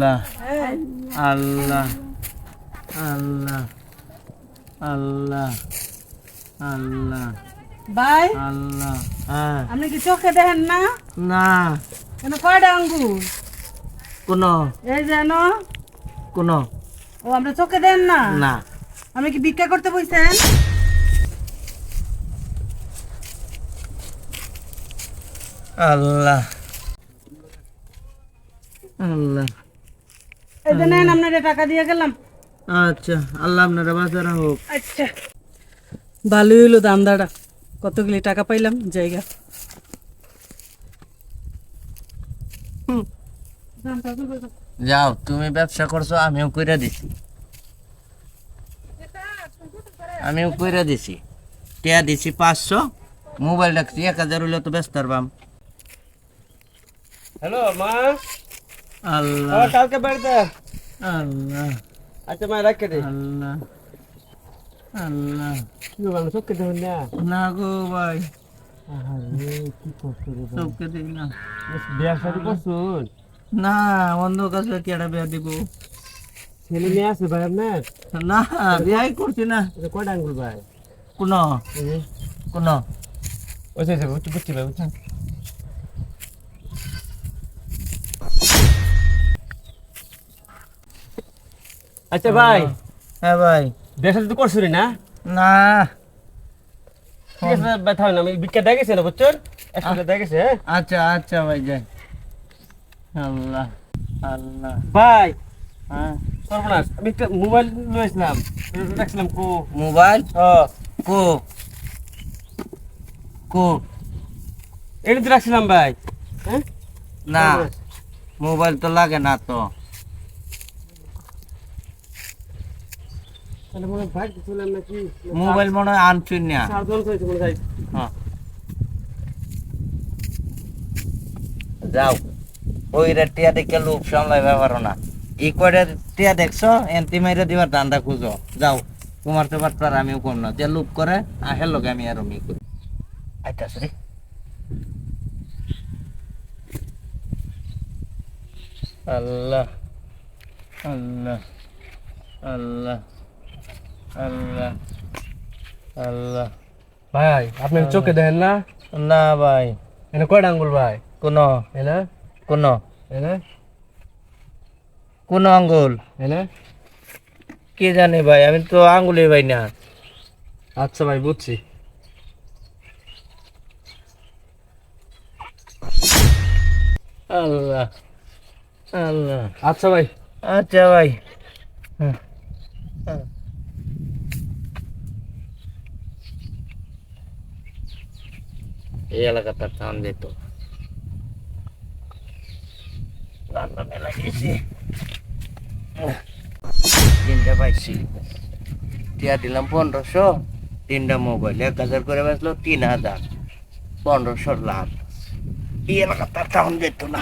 আল্লাহ আল্লাহ আল্লাহ আল্লাহ আল্লাহ ভাই আল্লাহ। হ্যাঁ আপনি কি চোখে দেখেন না? না কেন কয়টা আঙ্গুর? কোন এই যেন। কোন ও আপনি চোখে দেন না? না আপনি কি ভিক্ষা করতে বইছেন? আল্লাহ আল্লাহ। এই যে নেন, আপনার টাকা দিয়ে গেলাম। আচ্ছা, আল্লাহ আপনারা বাঁচারা হোক। আচ্ছা, ভালোই হইলো দামদাটা। কতগুলি টাকা পাইলাম জায়গা। যাও, তুমি ব্যবসা করছো, আমিও কইরা দিছি। টিয়া দিছি 500, মোবাইল রাখছি 1000 হইলে তো ব্যস্ত পারবাম। হ্যালো মা, আল্লাহ কালকে বাড়িতে। আল্লাহ আচ্ছা মা, রাখে দে। আল্লাহ আল্লাহ। কি বলবো, চোখকে দেখুন না। না গো ভাই, কি কষ্ট রে ভাই। চোখকে দিই না। বিয়ার শাদি করছুন? না, অন্ধ কাছে কেডা বিয়া দিব? ছেলে মেয়ে আছে ভাই আপনার? না, বিয়াই করছি না। এটা কয়টা আঙ্গুল ভাই? কোন কোন ওই যে বুঝছি ভাই, বুঝছেন। আচ্ছা ভাই, হ্যাঁ ভাই। বিয়ার শাদি তো করছুন না? না ঠিক আছে ভাই, থামেন, আমি ভিক্ষা দেখেছি না, বুঝছেন। একসাথে দেখেছে। হ্যাঁ আচ্ছা আচ্ছা ভাই, যাই। আল্লাহ আল্লাহ। ভাই, হ্যাঁ, সর্বনাশ, আমি একটা মোবাইল নিয়েছিলাম, রাখছিলাম কো। মোবাইল কো কো এটা তো রাখছিলাম ভাই। হ্যাঁ না, মোবাইল তো লাগে না তো। তাহলে মনে হয় ভাই দিছিলাম নাকি? মোবাইল মনে হয় আনছুন না। চার্জন হয়েছে মনে হয়। হ্যাঁ, যাও, ওই টিয়া দেখে লোক সামলাইবা পারো না। এই কয়টা টিয়া দেখছো, এনতি মাইরা দিবার ধান্দা খুঁজো। যাও, তোমার তো বাটপার আমিও কম না। যে লোক করে আহের লোক আমি আর মি করি। আইতাছ রে। আল্লাহ আল্লাহ আল্লাহ আল্লাহ আল্লাহ। ভাই আপনি চোখে দেখেন না? না ভাই। এনে কয়টা আঙ্গুল ভাই? কোন এনে কোন এনে কোন আঙ্গুল? এনে কে জানে ভাই, আমি তো আঙ্গুলে ভাই না। আচ্ছা ভাই, বুঝছি। আল্লাহ আল্লাহ। আচ্ছা ভাই। আচ্ছা ভাই। হ্যাঁ, হ্যাঁ। এই এলাকাটা টান যেত, রান্না মেলা গেছি। তিনটা পাইছি, টিয়া দিলাম 1500, 3টা মোবাইল 1000 করে বেচলো, 3000, 1500 লাভ। এই এলাকাটা টাউন যেত না।